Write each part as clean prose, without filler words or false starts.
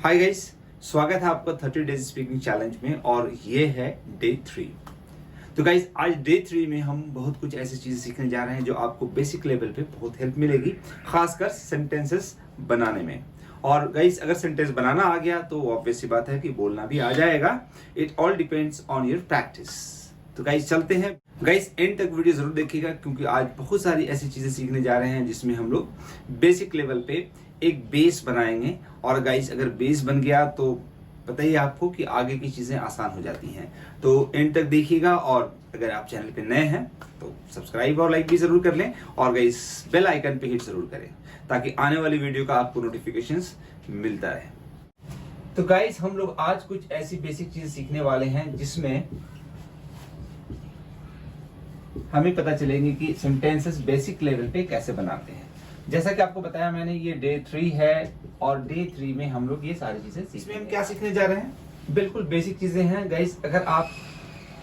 Hi guys, स्वागत है आपका 30 डेज स्पीकिंग चैलेंज में और ये है डे 3। तो गाइस आज डे 3 में हम बहुत कुछ ऐसी चीजें सीखने जा रहे हैं जो आपको बेसिक लेवल पे बहुत हेल्प मिलेगी, खासकर सेंटेंसेस बनाने में। और गाइस अगर सेंटेंस बनाना आ गया तो ऑब्वियस सी बात है कि बोलना भी आ जाएगा। It all depends on your practice. तो गाइस चलते हैं। गाइस एंड तक वीडियो जरूर देखिएगा क्योंकि आज बहुत सारी ऐसी चीजें सीखने जा रहे हैं जिसमें हम लोग बेसिक लेवल पे एक बेस बनाएंगे। और गाइस अगर बेस बन गया तो पता ही आपको कि आगे की चीजें आसान हो जाती हैं। तो एंड तक देखिएगा और अगर आप चैनल पे नए हैं तो सब्सक्राइब और लाइक भी जरूर कर लें और गाइस बेल आइकन पे हिट जरूर करें ताकि आने वाली वीडियो का आपको नोटिफिकेशंस मिलता रहे। तो गाइस हम लोग आज कुछ ऐसी बेसिक चीजें सीखने वाले हैं जिसमें हमें पता चलेंगे कि सेंटेंसेस बेसिक लेवल पे कैसे बनाते हैं। जैसा कि आपको बताया मैंने, ये डे 3 है और डे 3 में हम लोग ये सारी चीजें इसमें हम क्या सीखने जा रहे हैं, बिल्कुल बेसिक चीजें हैं गाइस। अगर आप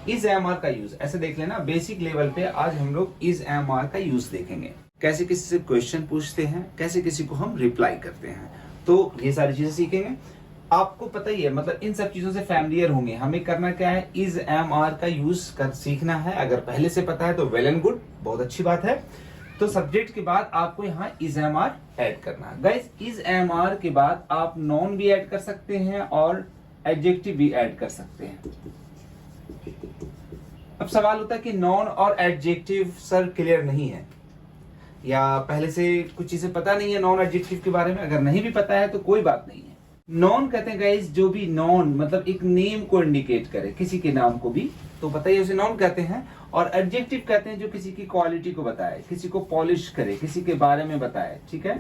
इज एम आर का यूज ऐसे देख लेना, बेसिक लेवल पे आज हम लोग इज एम आर का यूज देखेंगे, कैसे किसी से क्वेश्चन पूछते हैं, कैसे किसी को हम रिप्लाई करते हैं। तो ये सारी चीजें सीखेंगे। आपको पता ही है, मतलब इन सब चीजों से फैमिलियर होंगे। हमें करना क्या है, इज एम आर का यूज कर सीखना है। अगर पहले से पता है तो वेल एंड गुड, बहुत अच्छी बात है। तो सब्जेक्ट के बाद आपको यहाँ इज एम आर ऐड करना है। गाइस इज एम आर के बाद आप नॉन भी ऐड कर सकते हैं और एडजेक्टिव भी ऐड कर सकते हैं। अब सवाल होता है कि नॉन और एडजेक्टिव सर क्लियर नहीं है या पहले से कुछ चीजें पता नहीं है नॉन एडजेक्टिव के बारे में। अगर नहीं भी पता है तो कोई बात नहीं है। नॉन कहते हैं गाइस जो भी नॉन मतलब एक नेम को इंडिकेट करे, किसी के नाम को भी तो पता ही उसे नॉन कहते हैं। और एडजेक्टिव कहते हैं जो किसी की क्वालिटी को बताए, किसी को पॉलिश करे, किसी के बारे में बताए, ठीक है,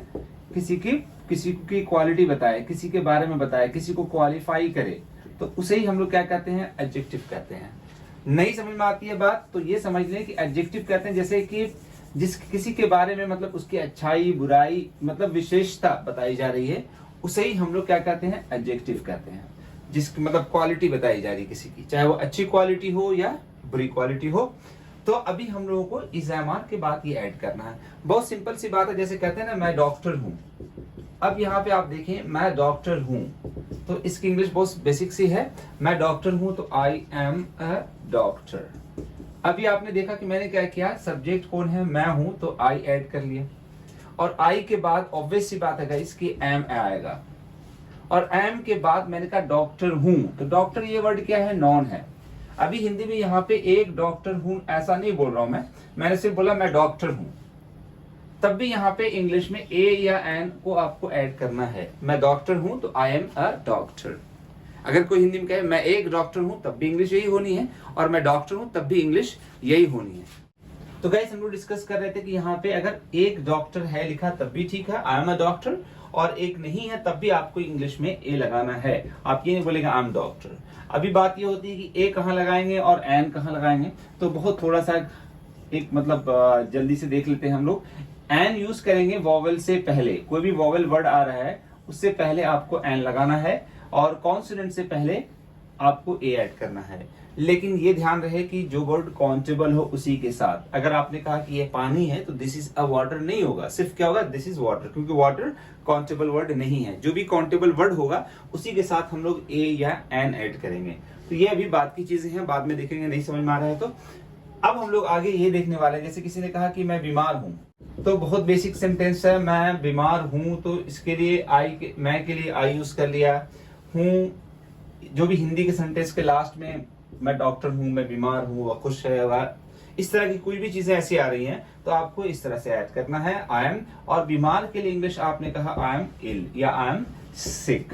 किसी की क्वालिटी बताए, किसी के बारे में बताए, किसी को क्वालिफाई करे, तो उसे ही हम लोग क्या कहते हैं, एडजेक्टिव कहते हैं। नहीं समझ में आती है बात तो ये समझ लें कि एडजेक्टिव कहते हैं जैसे कि किसी के बारे में मतलब उसकी अच्छाई बुराई मतलब विशेषता बताई जा रही है, उसे ही हम लोग क्या कहते हैं, एडजेक्टिव कहते हैं। जिसकी मतलब क्वालिटी बताई जा रही है किसी की, चाहे वो अच्छी क्वालिटी हो या बुरी क्वालिटी हो। तो अभी हम लोगों को इज एम आर के बाद ये ऐड करना है। बहुत सिंपल सी बात है, जैसे कहते हैं ना मैं डॉक्टर हूं। अब यहाँ पे आप देखें मैं डॉक्टर हूं तो इसकी इंग्लिश बहुत बेसिक सी है। मैं डॉक्टर हूं तो आई एम अ डॉक्टर। अभी आपने देखा कि मैंने क्या किया, सब्जेक्ट कौन है, मैं हूं तो आई ऐड कर लिया। और आई के बाद ऑब्वियस सी बात है गाइस कि एम आएगा। और एम के बाद मैंने कहा डॉक्टर हूं, तो डॉक्टर ये वर्ड क्या है, नॉन है। अभी हिंदी में यहाँ पे एक डॉक्टर हूं ऐसा नहीं बोल रहा हूं मैंने सिर्फ बोला मैं डॉक्टर हूं। तब भी यहाँ पे इंग्लिश में ए या एन को आपको ऐड करना है। मैं डॉक्टर हूं तो आई एम अ डॉक्टर। अगर कोई हिंदी में कहे मैं एक डॉक्टर हूं तब भी इंग्लिश यही होनी है, और मैं डॉक्टर हूं तब भी इंग्लिश यही होनी है। तो गाइस हम लोग डिस्कस कर रहे थे कि यहाँ पे अगर एक डॉक्टर है लिखा तब भी ठीक है, आई एम अ डॉक्टर, और एक नहीं है तब भी आपको इंग्लिश में ए लगाना है। आप ये नहीं बोलेंगे आई एम डॉक्टर। अभी बात ये होती है कि ए कहाँ लगाएंगे और एन कहाँ लगाएंगे, तो बहुत थोड़ा सा एक मतलब जल्दी से देख लेते हैं हम लोग। एन यूज करेंगे वॉवेल से पहले, कोई भी वॉवेल वर्ड आ रहा है उससे पहले आपको एन लगाना है, और कॉन्सोनेंट से पहले आपको ए ऐड करना है। लेकिन ये ध्यान रहे कि जो वर्ड काउंटेबल हो उसी के साथ। अगर आपने कहा कि ये पानी है तो दिस इज अ वाटर नहीं होगा, सिर्फ क्या होगा, दिस इज वाटर, क्योंकि वाटर काउंटेबल वर्ड नहीं है। जो भी काउंटेबल वर्ड होगा उसी के साथ हम लोग ए या एन ऐड करेंगे। तो ये अभी बात की चीजें हैं, बाद में देखेंगे, नहीं समझ में आ रहा है तो। अब हम लोग आगे ये देखने वाले हैं, जैसे किसी ने कहा कि मैं बीमार हूं, तो बहुत बेसिक सेंटेंस है, मैं बीमार हूं, तो इसके लिए मैं के लिए आई यूज कर लिया हूं। जो भी हिंदी के सेंटेंस के लास्ट में मैं डॉक्टर हूं, मैं बीमार हूं, वह खुश है, वह इस तरह की कोई भी चीजें ऐसी आ रही हैं तो आपको इस तरह से ऐड करना है आई एम। और बीमार के लिए इंग्लिश आपने कहा आई एम इल या आई एम सिक।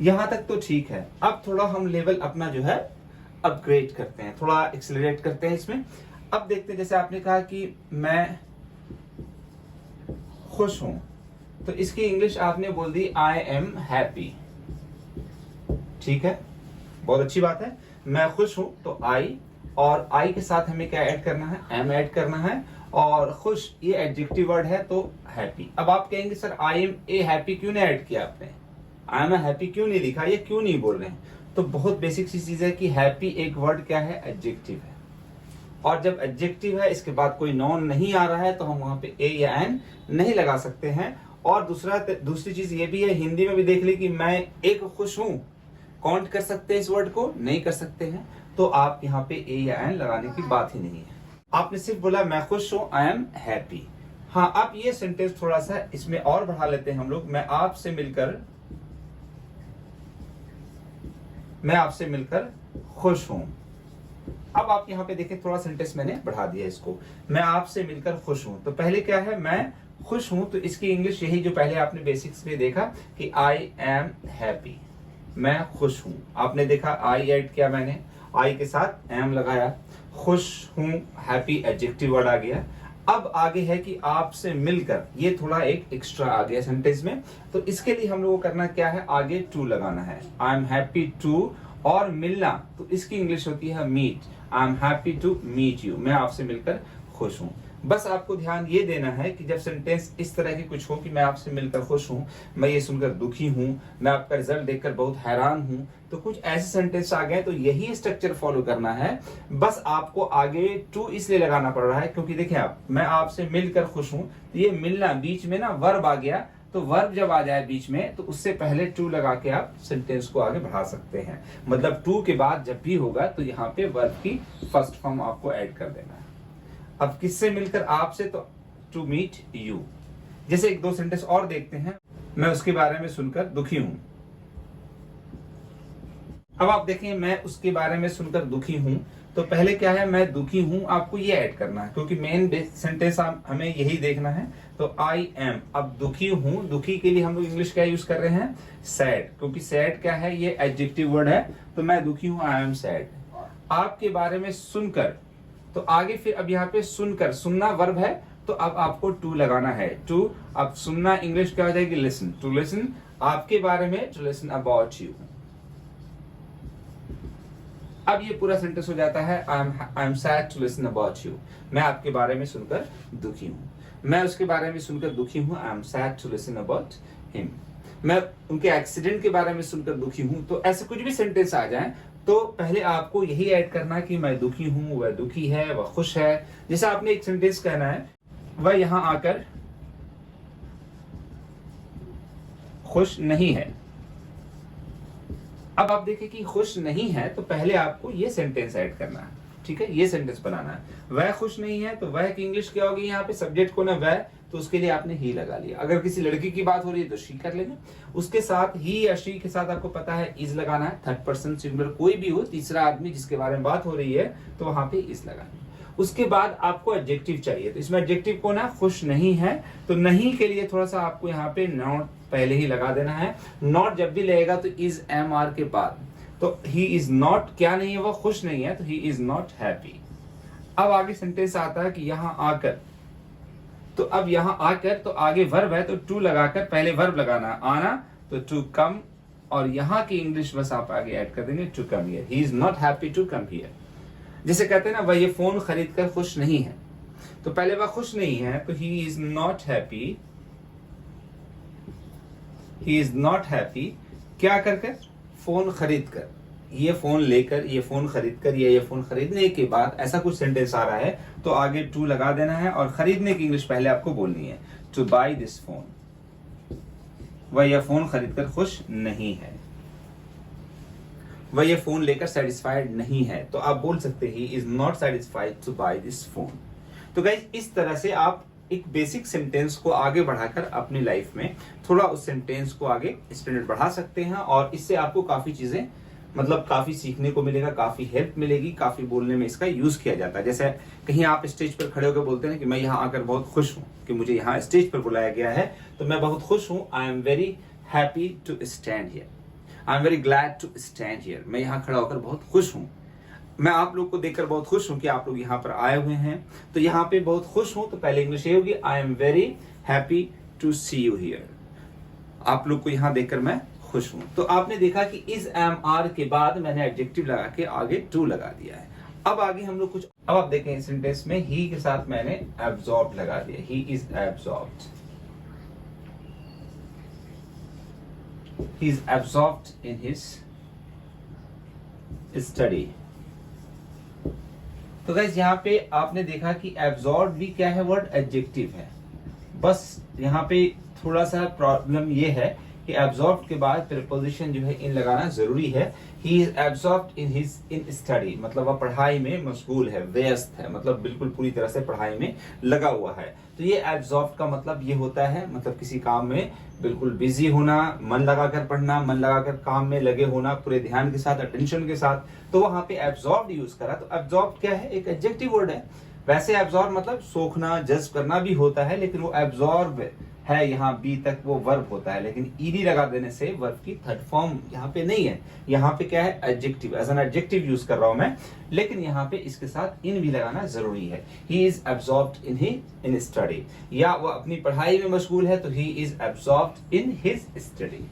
यहां तक तो ठीक है। अब थोड़ा हम लेवल अपना जो है अपग्रेड करते हैं, थोड़ा एक्सेलरेट करते हैं इसमें। अब देखते हैं, जैसे आपने कहा कि मैं खुश हूं तो इसकी इंग्लिश आपने बोल दी आई एम हैप्पी। ठीक है, बहुत अच्छी बात है। मैं खुश हूं तो आई, और आई के साथ हमें क्या ऐड करना है, एम ऐड करना है। और खुश ये एडजेक्टिव वर्ड है तो हैप्पी। अब आप कहेंगे sir I am a happy क्यों नहीं ऐड किया आपने, आई एम हैप्पी क्यों नहीं लिखा, ये क्यों नहीं बोल रहे हैं। तो बहुत बेसिक सी चीज है कि हैप्पी एक वर्ड क्या है, एडजेक्टिव है। और जब एडजेक्टिव है इसके बाद कोई नॉन नहीं आ रहा है तो हम वहां पे ए या एन नहीं लगा सकते हैं। और दूसरी चीज ये भी है, हिंदी में भी देख ली कि मैं एक खुश हूं, काउंट कर सकते हैं इस वर्ड को? नहीं कर सकते हैं, तो आप यहाँ पे ए या एन लगाने की बात ही नहीं है। आपने सिर्फ बोला मैं खुश हूं, आई एम हैप्पी। हाँ, अब ये सेंटेंस थोड़ा सा इसमें और बढ़ा लेते हैं हम लोग। मैं आपसे मिलकर खुश हूं। अब आप यहाँ पे देखें, थोड़ा सेंटेंस मैंने बढ़ा दिया इसको, मैं आपसे मिलकर खुश हूं। तो पहले क्या है, मैं खुश हूं, तो इसकी इंग्लिश यही जो पहले आपने बेसिक्स में देखा कि आई एम हैप्पी, मैं खुश हूं। आपने देखा आई ऐड किया मैंने, आई के साथ एम लगाया, खुश हूं, हैप्पी एडजेक्टिव वर्ड आ गया। अब आगे है कि आपसे मिलकर, ये थोड़ा एक एक्स्ट्रा आ गया सेंटेंस में, तो इसके लिए हम लोगों को करना क्या है, आगे टू लगाना है। आई एम हैप्पी टू, और मिलना तो इसकी इंग्लिश होती है meet, I am happy to meet you, मैं आपसे मिलकर खुश हूं। बस आपको ध्यान ये देना है कि जब सेंटेंस इस तरह की कुछ हो कि मैं आपसे मिलकर खुश हूं, मैं ये सुनकर दुखी हूं, मैं आपका रिजल्ट देखकर बहुत हैरान हूं, तो कुछ ऐसे सेंटेंस आ गए, तो यही स्ट्रक्चर फॉलो करना है। बस आपको आगे टू इसलिए लगाना पड़ रहा है क्योंकि देखिए आप, मैं आपसे मिलकर खुश हूं, तो ये मिलना बीच में ना वर्ब आ गया, तो वर्ब जब आ जाए बीच में तो उससे पहले टू लगा के आप सेंटेंस को आगे बढ़ा सकते हैं। मतलब टू के बाद जब भी होगा तो यहाँ पे वर्ब की फर्स्ट फॉर्म आपको ऐड कर देना है। अब किससे मिलकर, आपसे, तो टू मीट यू। जैसे एक दो सेंटेंस और देखते हैं, मैं उसके बारे में सुनकर दुखी हूं। अब आप देखें, मैं उसके बारे में सुनकर दुखी हूं, तो पहले क्या है, मैं दुखी हूं, आपको ये ऐड करना है क्योंकि मेन सेंटेंस हमें यही देखना है। तो आई एम, अब दुखी हूं, दुखी के लिए हम लोग इंग्लिश क्या यूज कर रहे हैं, सैड, क्योंकि सैड क्या है, ये एडजेक्टिव वर्ड है, तो मैं दुखी हूं, आई एम सैड। आपके बारे में सुनकर, तो आगे फिर अब यहाँ पे सुनकर, सुनना वर्ब है, तो अब आपको टू लगाना है। टू, अब सुनना इंग्लिश क्या हो जाएगी, लिसन, टू लिसन आपके बारे में, टू लिसन अबाउट यू। अब ये पूरा सेंटेंस हो जाता है, I am sad to listen about you, मैं आपके बारे में सुनकर दुखी हूँ। मैं उसके बारे में सुनकर दुखी हूँ, I am sad to listen about him. मैं उनके एक्सीडेंट के बारे में सुनकर दुखी हूँ। तो ऐसे कुछ भी सेंटेंस आ जाए तो पहले आपको यही ऐड करना कि मैं दुखी हूँ, वह दुखी है, वह खुश है। जैसे आपने एक सेंटेंस कहना है, वह यहां आकर खुश नहीं है। अब आप देखिए कि खुश नहीं है, तो पहले आपको ये सेंटेंस ऐड करना है, ठीक है, ये सेंटेंस बनाना है। वह खुश नहीं है, तो वह की इंग्लिश क्या होगी, यहाँ पे सब्जेक्ट को ना वह, तो उसके लिए आपने ही लगा लिया। अगर किसी लड़की की बात हो रही है तो शी कर लेंगे, उसके साथ ही या शी के साथ आपको पता है इज लगाना है। थर्ड पर्सन सिंगुलर कोई भी हो, तीसरा आदमी जिसके बारे में बात हो रही है, तो वहां पे इज लगाना है। उसके बाद आपको एडजेक्टिव चाहिए, तो इसमें एडजेक्टिव को ना, खुश नहीं है, तो नहीं के लिए थोड़ा सा आपको यहाँ पे नॉट पहले ही लगा देना है। नॉट जब भी लगेगा तो इज एम आर के बाद, तो ही इज नॉट, क्या नहीं है, वो खुश नहीं है, तो ही इज नॉट हैप्पी। अब आगे सेंटेंस आता है कि यहां आकर, तो अब यहां आकर, तो आगे वर्ब है, तो टू लगाकर पहले वर्ब लगाना है, आना, तो टू कम, और यहां की इंग्लिश बस आप आगे ऐड कर देंगे, to come here, he is not happy to come here. जैसे कहते हैं ना, वह ये फोन खरीद कर खुश नहीं है, तो पहले वह खुश नहीं है, तो ही is not happy, he is not happy क्या कर, फोन खरीद कर, ये फोन लेकर, ये फोन खरीद कर, ये फोन खरीदने के बाद, ऐसा कुछ सेंटेंस आ रहा है, तो आगे टू लगा देना है, और खरीदने की इंग्लिश पहले आपको बोलनी है, टू बाई दिस फोन। वह यह फोन खरीदकर खुश नहीं है, वह ये फोन लेकर सेटिस्फाइड नहीं है, तो आप बोल सकते he is not satisfied to buy this phone. तो गाइस, इस तरह से आप एक बेसिक सेंटेंस को आगे बढ़ाकर अपनी लाइफ में थोड़ा उस सेंटेंस को आगे स्टैंडर्ड बढ़ा सकते हैं, और इससे आपको काफी चीजें, मतलब काफी सीखने को मिलेगा, काफी हेल्प मिलेगी, काफी बोलने में इसका यूज किया जाता है। जैसे कहीं आप स्टेज पर खड़े होकर बोलते हैं कि मैं यहाँ आकर बहुत खुश हूँ कि मुझे यहाँ स्टेज पर बुलाया गया है, तो मैं बहुत खुश हूँ, I am very happy to stand here, I am very glad to stand here, मैं यहाँ खड़ा होकर बहुत खुश हूँ, मैं आप लोग को देखकर बहुत खुश हूँ कि आप लोग यहाँ पर आए हुए हैं। तो यहाँ पे बहुत खुश हूँ, तो पहले इंग्लिश ये होगी, I am very happy to see you here, आप लोग को यहाँ देखकर मैं खुश हूँ। तो आपने देखा कि इज एम आर के बाद मैंने एडजेक्टिव लगा के आगे टू लगा दिया है। अब आगे हम लोग कुछ, अब आप देखें सेंटेंस में ही के साथ मैंने एब्जॉर्ब लगा दिया, he is absorbed, he is absorbed in his study। तो गाइस, यहाँ पे आपने देखा कि एब्जॉर्ब भी क्या है, वर्ड एडजेक्टिव है। बस यहाँ पे थोड़ा सा प्रॉब्लम ये है कि एब्जॉर्ब्ड के बाद प्रीपोजिशन जो है इन लगाना जरूरी है। He is absorbed in study, मतलब वह पढ़ाई में मशगूल है, व्यस्त है, मतलब बिल्कुल पूरी तरह से पढ़ाई में लगा हुआ है। तो ये एब्जॉर्ब्ड का मतलब ये होता है, मतलब किसी काम में बिल्कुल बिजी होना, मन लगाकर पढ़ना, मन लगाकर काम में लगे होना, पूरे ध्यान के साथ, अटेंशन के साथ। तो वहां पे एब्जॉर्ब्ड यूज करा। तो एब्जॉर्ब्ड क्या है? एक एडजेक्टिव वर्ड है। वैसे एब्जॉर्ब मतलब सोखना, जज्ब करना भी होता है, लेकिन वो एब्जॉर्ब है, यहाँ बी तक वो वर्ब होता है, लेकिन ईडी लगा देने से वर्ब की थर्ड फॉर्म यहाँ पे नहीं है। यहाँ पे क्या है? Adjective, as an adjective use कर रहा हूं मैं, लेकिन यहाँ पे इसके साथ इन भी लगाना जरूरी है। He is absorbed in study, या वो अपनी पढ़ाई में मशगूल है तो he is absorbed in his study.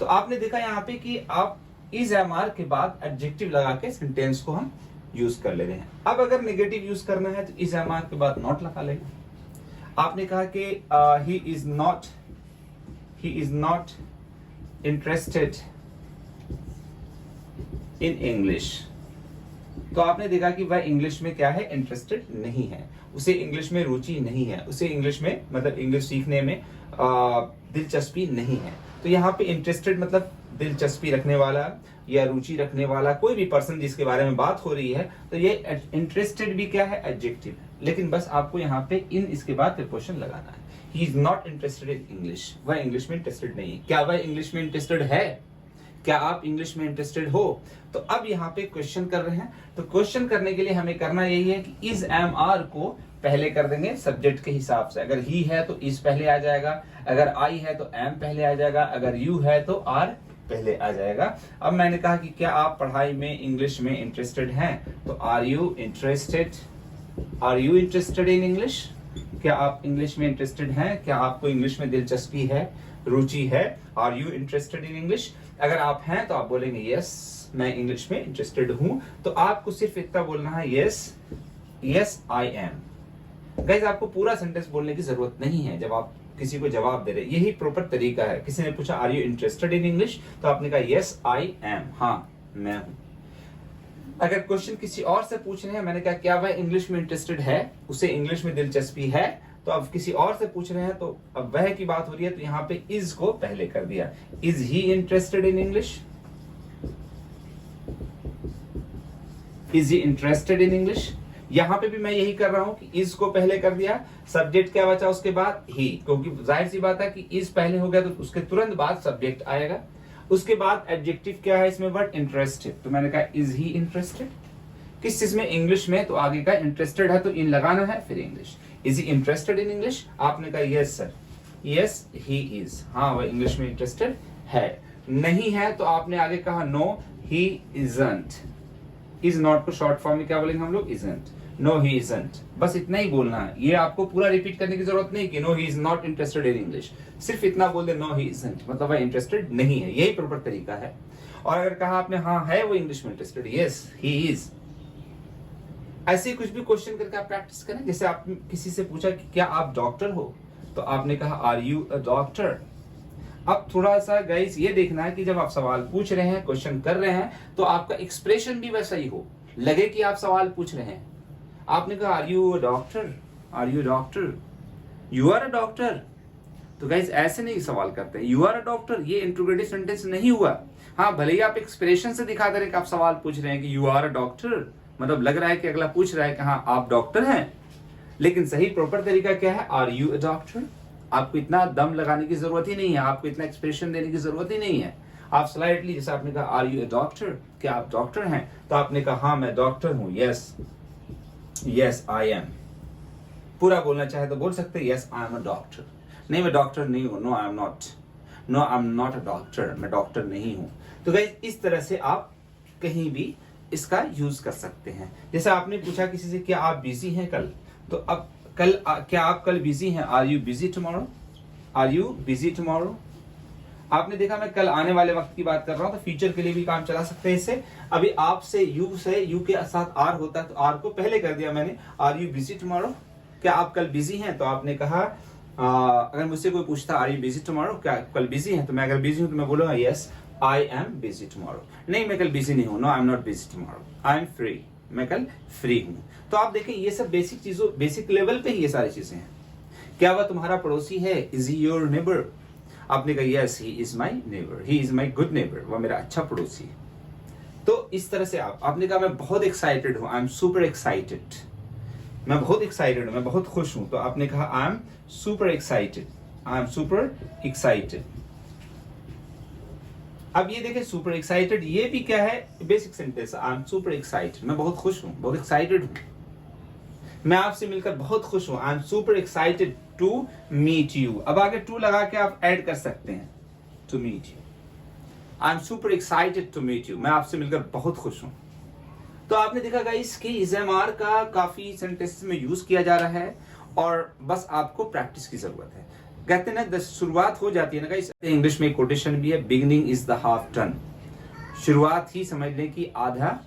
तो आपने देखा यहाँ पे कि आप इज एमआर के बाद एडजेक्टिव लगा के सेंटेंस को हम यूज कर ले रहे हैं। अब अगर नेगेटिव यूज करना है तो इज एमआर के बाद नॉट लगा लेंगे। आपने कहा कि ही is not interested in English, तो आपने देखा कि वह इंग्लिश में क्या है? इंटरेस्टेड नहीं है, उसे इंग्लिश में रुचि नहीं है, उसे इंग्लिश में मतलब इंग्लिश सीखने में दिलचस्पी नहीं है। तो यहाँ पे इंटरेस्टेड मतलब दिलचस्पी रखने वाला या रुचि रखने वाला कोई भी पर्सन जिसके बारे में बात हो रही है, तो ये इंटरेस्टेड भी क्या है? एडजेक्टिव है। लेकिन बस आपको यहाँ पे इन इसके बाद प्रीपोजिशन लगाना है। ही is not interested in English, वह इंग्लिश में इंटरेस्टेड नहीं है। क्या वह इंग्लिश में इंटरेस्टेड है? क्या आप इंग्लिश में इंटरेस्टेड हो? तो अब यहाँ पे क्वेश्चन कर रहे हैं, तो क्वेश्चन करने के लिए हमें करना यही है कि इज एम आर को पहले कर देंगे सब्जेक्ट के हिसाब से। अगर ही है तो इज पहले आ जाएगा, अगर आई है तो एम पहले आ जाएगा, अगर यू है तो आर पहले आ जाएगा। अब मैंने कहा कि क्या आप पढ़ाई में इंग्लिश में इंटरेस्टेड हैं, तो are you interested in English? क्या आप इंग्लिश में इंटरेस्टेड हैं? क्या आपको इंग्लिश में दिलचस्पी है, रुचि है? Are you interested in English? अगर आप हैं तो आप बोलेंगे यस, मैं इंग्लिश में इंटरेस्टेड हूं। तो आपको सिर्फ इतना बोलना है यस आई एम। गाइस, आपको पूरा सेंटेंस बोलने की जरूरत नहीं है जब आप किसी को जवाब दे रहे। यही प्रॉपर तरीका है। किसी ने पूछा are you interested in English, तो आपने कहा यस आई एम, हाँ मैं हूं। अगर क्वेश्चन किसी और से पूछ रहे हैं, मैंने कहा क्या वह इंग्लिश में इंटरेस्टेड है, उसे इंग्लिश में दिलचस्पी है, तो अब किसी और से पूछ रहे हैं तो अब वह की बात हो रही है, तो यहाँ पे इज को पहले कर दिया। Is he interested in English? Is he interested in English? यहां पे भी मैं यही कर रहा हूं कि इज को पहले कर दिया, सब्जेक्ट क्या बचा उसके बाद? ही, क्योंकि जाहिर सी बात है कि इज पहले हो गया तो उसके तुरंत बाद सब्जेक्ट आएगा। उसके बाद एडजेक्टिव क्या है इसमें? Word interested. तो मैंने कहा इज ही इंटरेस्टेड किस चीज में? इंग्लिश में। तो आगे का इंटरेस्टेड है तो इन लगाना है, फिर English. Is he interested in English? आपने कहा yes sir, yes he is, हाँ वह इंग्लिश में इंटरेस्टेड है। नहीं है तो आपने आगे कहा no he isn't. Is not को शॉर्ट फॉर्म में क्या बोलेंगे हम लोग? इजंट। नो ही इजंट, बस इतना ही बोलना है। ये आपको पूरा रिपीट करने की जरूरत नहीं कि no he is not interested in English. सिर्फ इतना बोल दे नो ही इजंट, मतलब वह इंटरेस्टेड नहीं है। यही प्रॉपर तरीका है। और अगर कहा आपने हाँ है वो इंग्लिश में इंटरेस्टेड, यस ही इज, ऐसे कुछ भी क्वेश्चन करके आप प्रैक्टिस करें। जैसे आप किसी से पूछा कि क्या आप डॉक्टर हो, तो आपने कहा आर यू अ डॉक्टर। अब थोड़ा सा गाइस ये देखना है कि जब आप सवाल पूछ रहे हैं, क्वेश्चन कर रहे हैं, तो आपका एक्सप्रेशन भी वैसा ही हो, लगे कि आप सवाल पूछ रहे हैं। आपने कहा are you a doctor, are you doctor, you are a doctor, तो गाइस ऐसे नहीं सवाल करते। यू आर अ डॉक्टर ये इंट्रोगेटिव सेंटेंस नहीं हुआ। हाँ, भले ही आप एक्सप्रेशन से दिखा दे रहे कि आप सवाल पूछ रहे हैं कि यू आर अ डॉक्टर, मतलब लग रहा है कि अगला पूछ रहा है कि हाँ आप डॉक्टर हैं, लेकिन सही प्रॉपर तरीका क्या है? Are you a doctor. आपको इतना दम लगाने की जरूरत ही नहीं है, आपको इतना एक्सप्रेशन देने की जरूरत ही नहीं है। आप स्लाइटली, जैसे आपने कहा आर यू अ डॉक्टर, क्या आप डॉक्टर हैं, तो आपने कहा हाँ मैं डॉक्टर हूं, यस यस आई एम। पूरा बोलना चाहे तो बोल सकते हैं yes I am a doctor. नहीं मैं डॉक्टर नहीं हूं, no I am not, no I am not a doctor, मैं डॉक्टर नहीं हूं। तो गाइस इस तरह से आप कहीं भी इसका यूज कर सकते हैं। जैसे आपने पूछा किसी से क्या आप बिजी हैं कल, तो अब कल क्या आप कल बिजी हैं? Are you busy tomorrow, are you busy tomorrow. आपने देखा मैं कल आने वाले वक्त की बात कर रहा हूं, तो फ्यूचर के लिए भी काम चला सकते हैं इससे। अभी आप से यू के साथ आर होता है तो आर को पहले कर दिया मैंने, आर यू बिजी टुमारो, क्या आप कल बिजी हैं? तो आपने कहा अगर मुझसे कोई पूछता आर यू बिजी टुमारो, क्या कल बिजी हैं, तो मैं अगर बिजी हूं तो मैं बोलूंगा yes I am busy tomorrow. नहीं मैं कल बिजी नहीं हूं, no I am not busy tomorrow, I am free, मैं कल फ्री हूं। तो आप देखें ये सब बेसिक चीजों, बेसिक लेवल पे ही ये सारी चीजें हैं। क्या वह तुम्हारा पड़ोसी है? Is he your neighbour? आपने कहा yes he is my neighbour, he is my good neighbour, वह मेरा अच्छा पड़ोसी है। तो इस तरह से आपने कहा मैं बहुत एक्साइटेड हूं, आई एम सुपर एक्साइटेड, मैं बहुत एक्साइटेड हूं, मैं बहुत खुश हूं, तो आपने कहा आई am super excited, I am super excited. अब ये देखें सुपर एक्साइटेड ये भी क्या है? Basic sentence, I am super excited, मैं बहुत खुश हूं, बहुत एक्साइटेड हूं, मैं आपसे मिलकर बहुत खुश हूं, I am super excited to meet you. अब आगे टू लगा के आप ऐड कर सकते हैं, to meet you, I am super excited to meet you, मैं आपसे मिलकर बहुत खुश हूं। तो आपने देखा गाइस कि इज एम आर का काफी सेंटेंसेस में यूज किया जा रहा है और बस आपको प्रैक्टिस की जरूरत है। कहते हैं ना शुरुआत हो जाती है ना गाइस, इंग्लिश में कोटेशन भी है, beginning is the half done, शुरुआत ही समझ लें कि आधा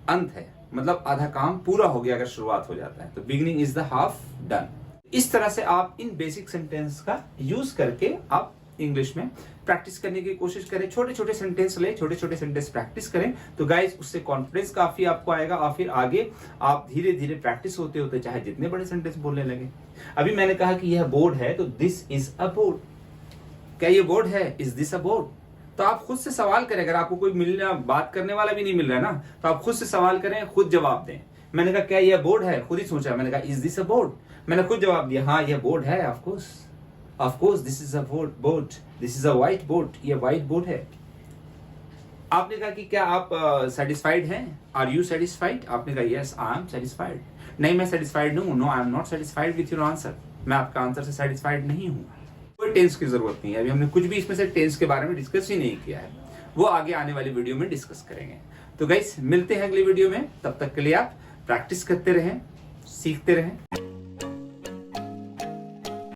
अंत है, मतलब आधा काम पूरा हो गया अगर शुरुआत हो जाता है, तो beginning is the half done. इस तरह से आप इन बेसिक सेंटेंस का यूज करके आप इंग्लिश में प्रैक्टिस करने की कोशिश करें, छोटे छोटे सेंटेंस ले, छोटे छोटे सेंटेंस प्रैक्टिस करें, तो गाइस उससे कॉन्फिडेंस काफी आपको आएगा और फिर आगे आप धीरे धीरे प्रैक्टिस होते होते चाहे जितने बड़े सेंटेंस बोलने लगे। अभी मैंने कहा कि यह बोर्ड है, तो दिस इज अ बोर्ड, क्या ये बोर्ड है? Is this a board? तो आप खुद से सवाल करें, अगर आपको कोई मिलना बात करने वाला भी नहीं मिल रहा है ना, तो आप खुद से सवाल करें, खुद जवाब दें। मैंने कहा क्या यह बोर्ड है? खुद ही सोचा, मैंने कहा इज दिस अ बोर्ड? मैंने खुद जवाब दिया हाँ यह बोर्ड है, of course this is a board, this is a white board, ये व्हाइट बोर्ड है। आपने कहा कि क्या आप सेटिस्फाइड हैं? Are you satisfied? आपने कहा यस आई एम सेटिस्फाइड। नहीं मैं सेटिस्फाइड नहीं हूं, no I am not satisfied with your answer, मैं आपका आंसर से सेटिस्फाइड नहीं हूं। कोई टेंस की जरूरत नहीं है, अभी हमने कुछ भी इसमें से टेंस के बारे में डिस्कस ही नहीं किया है, वो आगे आने वाली वीडियो में डिस्कस करेंगे। तो गाइस मिलते हैं अगली वीडियो में, तब तक के लिए आप प्रैक्टिस करते रहें, सीखते रहें।